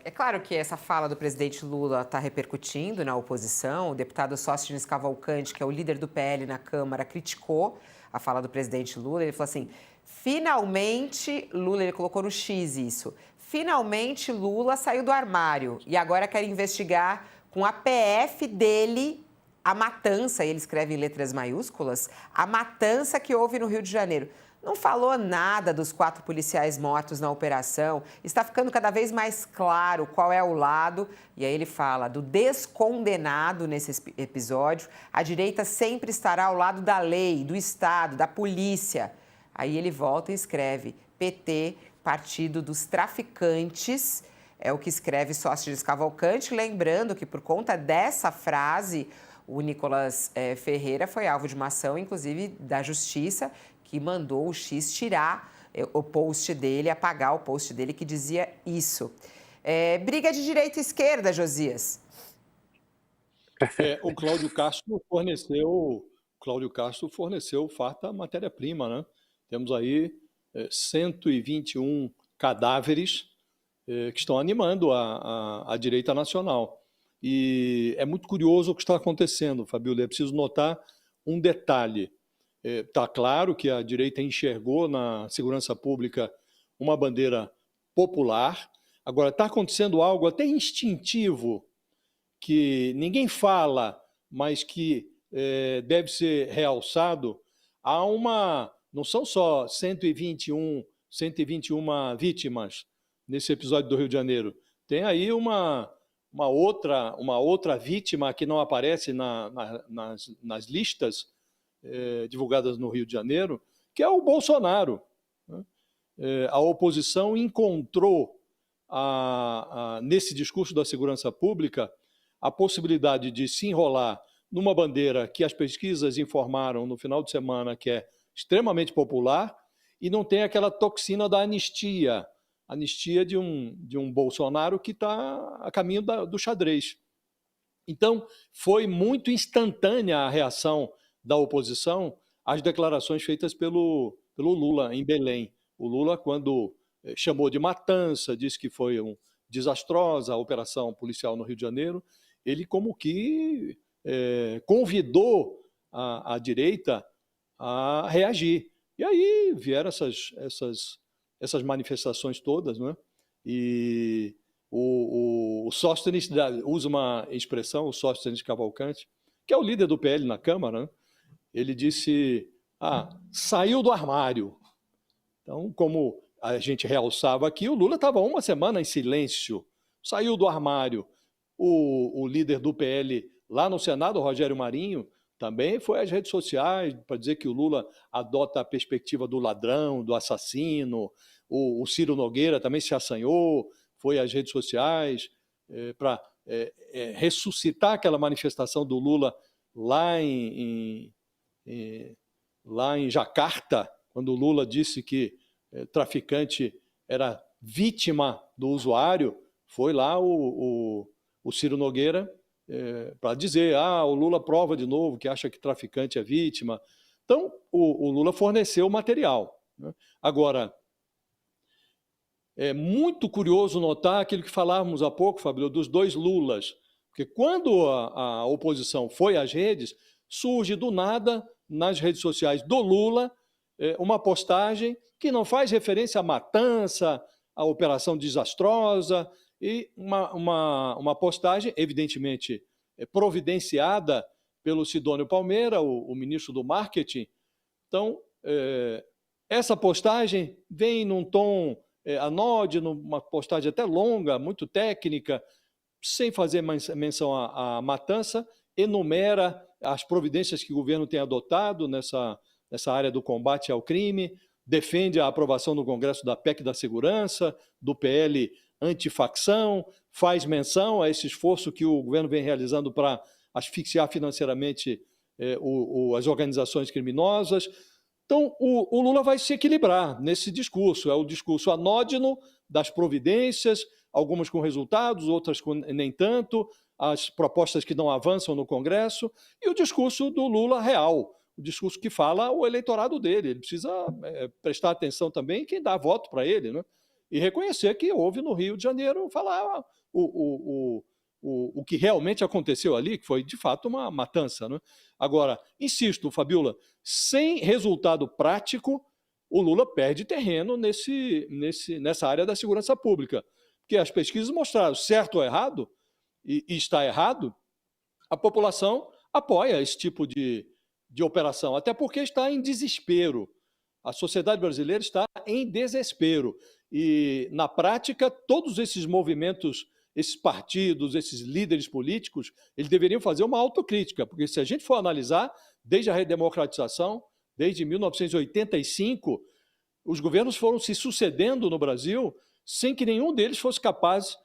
É claro que essa fala do presidente Lula está repercutindo na oposição. O deputado Sóstenes Cavalcante, que é o líder do PL na Câmara, criticou a fala do presidente Lula. Ele falou assim: finalmente, Lula, ele colocou no X isso, finalmente Lula saiu do armário e agora quer investigar com a PF dele a matança, ele escreve em letras maiúsculas, a matança que houve no Rio de Janeiro. Não falou nada dos 4 policiais mortos na operação. Está ficando cada vez mais claro qual é o lado. E aí ele fala do descondenado nesse episódio. A direita sempre estará ao lado da lei, do Estado, da polícia. Aí ele volta e escreve: PT, Partido dos Traficantes. É o que escreve Sóstenes Cavalcante. Lembrando que, por conta dessa frase, o Nicolas Ferreira foi alvo de uma ação, inclusive, da Justiça, que mandou o X tirar o post dele, apagar o post dele que dizia isso. Briga de direita e esquerda, Josias. O Cláudio Castro forneceu farta matéria-prima, né? Temos aí 121 cadáveres que estão animando a direita nacional. E é muito curioso o que está acontecendo, Fabíola. É preciso notar um detalhe. Está claro que a direita enxergou na segurança pública uma bandeira popular. Agora, está acontecendo algo até instintivo, que ninguém fala, mas que deve ser realçado. Não são só 121 vítimas nesse episódio do Rio de Janeiro. Tem aí uma outra vítima que não aparece nas listas divulgadas no Rio de Janeiro, que é o Bolsonaro, né? A oposição encontrou, nesse discurso da segurança pública, a possibilidade de se enrolar numa bandeira que as pesquisas informaram no final de semana que é extremamente popular e não tem aquela toxina da anistia de um Bolsonaro que está a caminho do xadrez. Então, foi muito instantânea a reação da oposição às declarações feitas pelo Lula em Belém. O Lula, quando chamou de matança, disse que foi desastrosa a operação policial no Rio de Janeiro, ele como que convidou a direita a reagir. E aí vieram essas manifestações todas, né? E o Sóstenes usa uma expressão, o Sóstenes Cavalcante, que é o líder do PL na Câmara, né? Ele disse: saiu do armário. Então, como a gente realçava aqui, o Lula estava uma semana em silêncio, saiu do armário. O líder do PL lá no Senado, o Rogério Marinho, também foi às redes sociais para dizer que o Lula adota a perspectiva do ladrão, do assassino. O Ciro Nogueira também se assanhou, foi às redes sociais para ressuscitar aquela manifestação do Lula lá em Jacarta, quando o Lula disse que traficante era vítima do usuário. Foi lá o Ciro Nogueira para dizer: o Lula prova de novo que acha que traficante é vítima. Então, o Lula forneceu o material, né? Agora, é muito curioso notar aquilo que falávamos há pouco, Fabio, dos 2 Lulas, porque quando a oposição foi às redes, surge do nada, nas redes sociais do Lula, uma postagem que não faz referência à matança, à operação desastrosa, e uma postagem, evidentemente, providenciada pelo Sidônio Palmeira, o ministro do Marketing. Então, essa postagem vem num tom anódino, uma postagem até longa, muito técnica, sem fazer menção à matança, enumera as providências que o governo tem adotado nessa área do combate ao crime, defende a aprovação no Congresso da PEC da Segurança, do PL antifacção, faz menção a esse esforço que o governo vem realizando para asfixiar financeiramente as organizações criminosas. Então, o Lula vai se equilibrar nesse discurso. É o discurso anódino das providências, algumas com resultados, outras com nem tanto, as propostas que não avançam no Congresso, e o discurso do Lula real, o discurso que fala o eleitorado dele. Ele precisa prestar atenção também em quem dá voto para ele, né? e reconhecer que houve no Rio de Janeiro, falar o que realmente aconteceu ali, que foi de fato uma matança, né? Agora, insisto, Fabiola, sem resultado prático, o Lula perde terreno nessa área da segurança pública. Porque as pesquisas mostraram, certo ou errado, e está errado, a população apoia esse tipo de operação, até porque está em desespero. A sociedade brasileira está em desespero. E, na prática, todos esses movimentos, esses partidos, esses líderes políticos, eles deveriam fazer uma autocrítica, porque se a gente for analisar, desde a redemocratização, desde 1985, os governos foram se sucedendo no Brasil sem que nenhum deles fosse capaz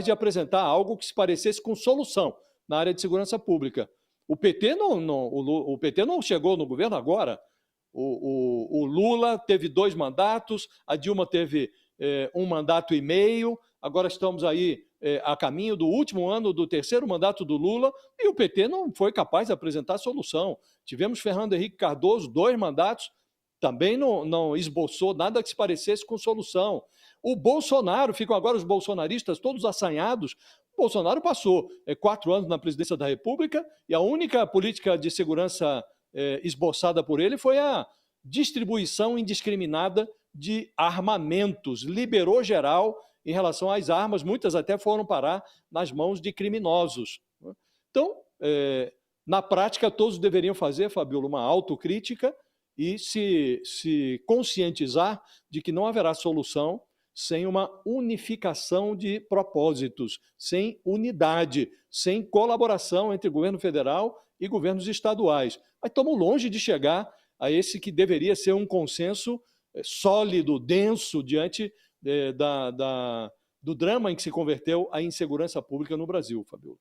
de apresentar algo que se parecesse com solução na área de segurança pública. O PT não chegou no governo agora. O Lula teve 2 mandatos, a Dilma teve 1 mandato e meio, agora estamos aí a caminho do último ano do 3º mandato do Lula, e o PT não foi capaz de apresentar solução. Tivemos Fernando Henrique Cardoso, 2 mandatos, também não esboçou nada que se parecesse com solução. O Bolsonaro, ficam agora os bolsonaristas todos assanhados. O Bolsonaro passou 4 anos na presidência da República e a única política de segurança esboçada por ele foi a distribuição indiscriminada de armamentos. Liberou geral em relação às armas, muitas até foram parar nas mãos de criminosos. Então, na prática, todos deveriam fazer, Fabiola, uma autocrítica e se conscientizar de que não haverá solução sem uma unificação de propósitos, sem unidade, sem colaboração entre governo federal e governos estaduais. Mas estamos longe de chegar a esse que deveria ser um consenso sólido, denso, diante do drama em que se converteu a insegurança pública no Brasil, Fabiola.